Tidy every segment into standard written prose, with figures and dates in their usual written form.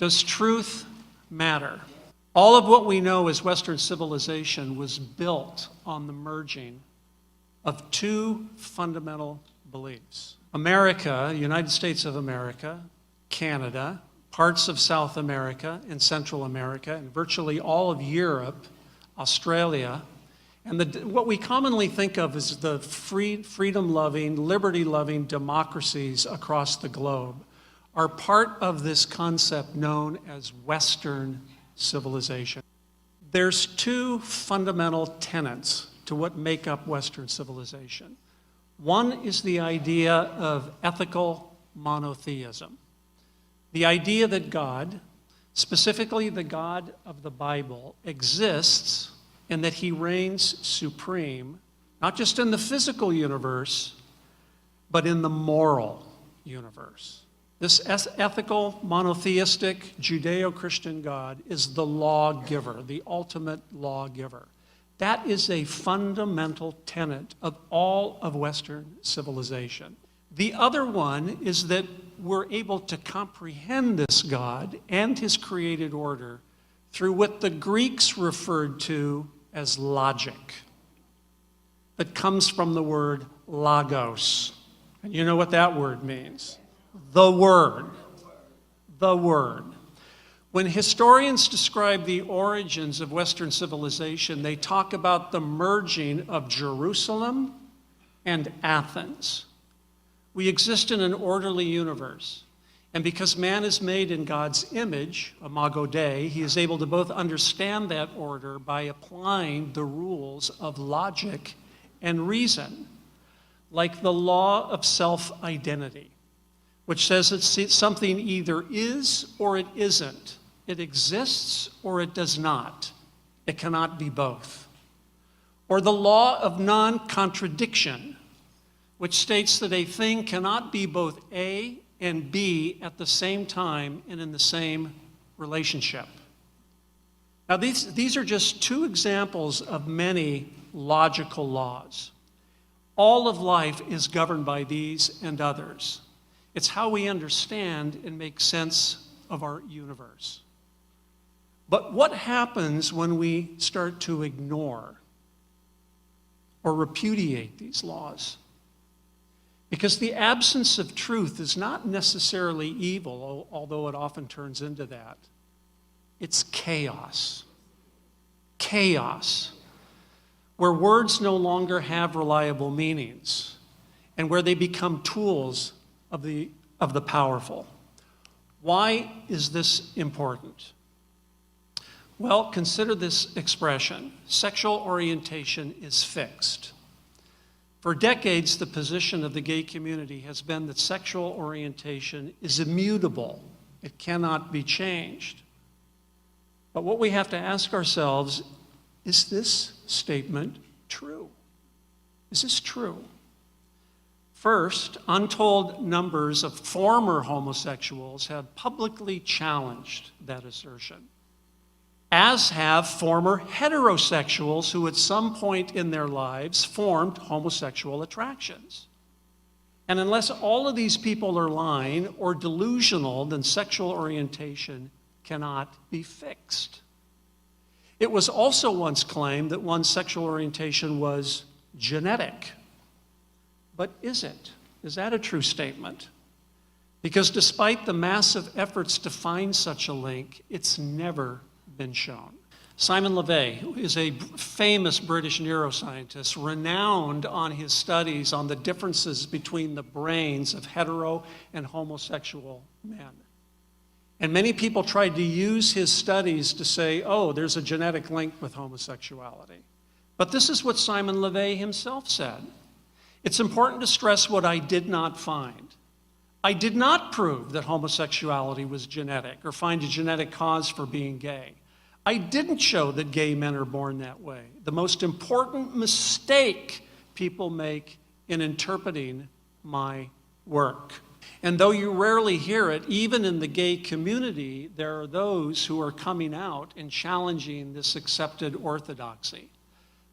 Does truth matter? All of what we know as Western civilization was built on the merging of two fundamental beliefs. America, United States of America, Canada, parts of South America and Central America, and virtually all of Europe, Australia, and what we commonly think of as the freedom-loving, liberty-loving democracies across the globe are part of this concept known as Western civilization. There's two fundamental tenets to what make up Western civilization. One is the idea of ethical monotheism. The idea that God, specifically the God of the Bible, exists and that he reigns supreme, not just in the physical universe, but in the moral universe. This ethical, monotheistic, Judeo-Christian God is the lawgiver, the ultimate lawgiver. That is a fundamental tenet of all of Western civilization. The other one is that we're able to comprehend this God and his created order through what the Greeks referred to as logic. That comes from the word logos. And you know what that word means? The Word. The Word. When historians describe the origins of Western civilization, they talk about the merging of Jerusalem and Athens. We exist in an orderly universe. And because man is made in God's image, imago Dei, he is able to both understand that order by applying the rules of logic and reason, like the law of self-identity, which says that something either is or it isn't. It exists or it does not. It cannot be both. Or the law of non-contradiction, which states that a thing cannot be both A and B at the same time and in the same relationship. Now, these are just two examples of many logical laws. All of life is governed by these and others. It's how we understand and make sense of our universe. But what happens when we start to ignore or repudiate these laws? Because the absence of truth is not necessarily evil, although it often turns into that. It's chaos. Chaos, where words no longer have reliable meanings and where they become tools of the powerful. Why is this important? Well, consider this expression. Sexual orientation is fixed. For decades, the position of the gay community has been that sexual orientation is immutable. It cannot be changed. But what we have to ask ourselves, is this statement true? Is this true? First, untold numbers of former homosexuals have publicly challenged that assertion, as have former heterosexuals who at some point in their lives formed homosexual attractions. And unless all of these people are lying or delusional, then sexual orientation cannot be fixed. It was also once claimed that one's sexual orientation was genetic. But is it? Is that a true statement? Because despite the massive efforts to find such a link, it's never been shown. Simon LeVay, who is a famous British neuroscientist, renowned on his studies on the differences between the brains of hetero and homosexual men. And many people tried to use his studies to say, oh, there's a genetic link with homosexuality. But this is what Simon LeVay himself said. It's important to stress what I did not find. I did not prove that homosexuality was genetic or find a genetic cause for being gay. I didn't show that gay men are born that way. The most important mistake people make in interpreting my work. And though you rarely hear it, even in the gay community, there are those who are coming out and challenging this accepted orthodoxy,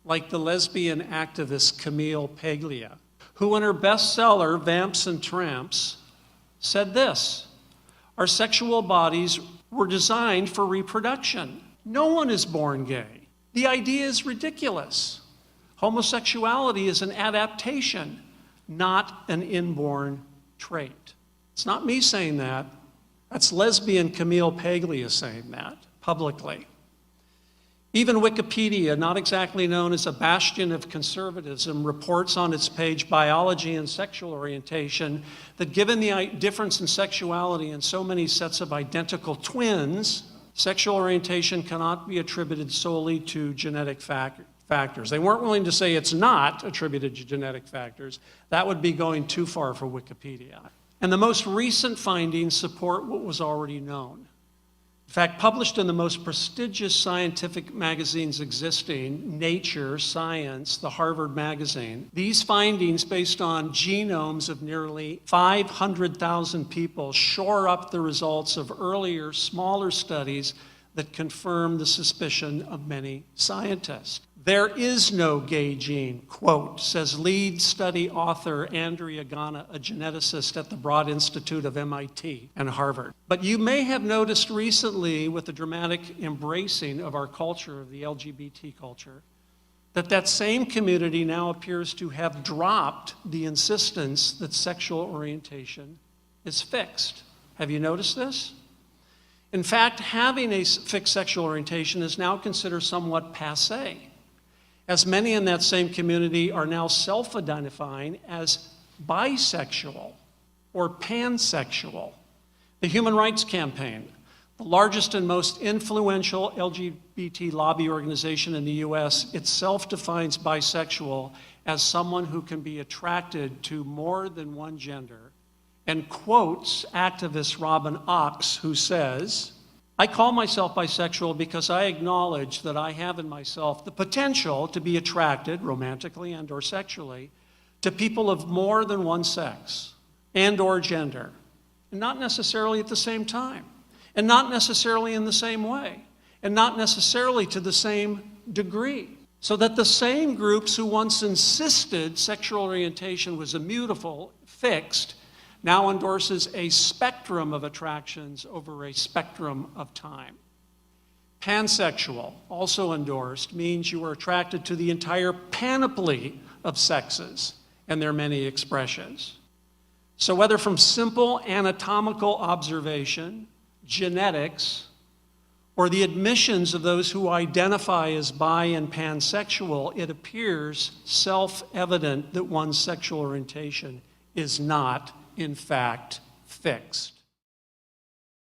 like the lesbian activist Camille Paglia, who in her bestseller, Vamps and Tramps, said this: our sexual bodies were designed for reproduction. No one is born gay. The idea is ridiculous. Homosexuality is an adaptation, not an inborn trait. It's not me saying that. That's lesbian Camille Paglia saying that publicly. Even Wikipedia, not exactly known as a bastion of conservatism, reports on its page Biology and Sexual Orientation that given the difference in sexuality in so many sets of identical twins, sexual orientation cannot be attributed solely to genetic factors. They weren't willing to say it's not attributed to genetic factors. That would be going too far for Wikipedia. And the most recent findings support what was already known. In fact, published in the most prestigious scientific magazines existing, Nature, Science, the Harvard magazine, these findings based on genomes of nearly 500,000 people shore up the results of earlier, smaller studies that confirm the suspicion of many scientists. There is no gay gene, quote, says lead study author Andrea Gana, a geneticist at the Broad Institute of MIT and Harvard. But you may have noticed recently with the dramatic embracing of our culture, of the LGBT culture, that same community now appears to have dropped the insistence that sexual orientation is fixed. Have you noticed this? In fact, having a fixed sexual orientation is now considered somewhat passé, as many in that same community are now self-identifying as bisexual or pansexual. The Human Rights Campaign, the largest and most influential LGBT lobby organization in the US, itself defines bisexual as someone who can be attracted to more than one gender, and quotes activist Robin Ochs, who says, I call myself bisexual because I acknowledge that I have in myself the potential to be attracted, romantically and or sexually, to people of more than one sex and or gender, and not necessarily at the same time, and not necessarily in the same way, and not necessarily to the same degree. So that the same groups who once insisted sexual orientation was immutable, fixed, now endorses a spectrum of attractions over a spectrum of time. Pansexual, also endorsed, means you are attracted to the entire panoply of sexes and their many expressions. So whether from simple anatomical observation, genetics, or the admissions of those who identify as bi and pansexual, it appears self-evident that one's sexual orientation is not, in fact, fixed.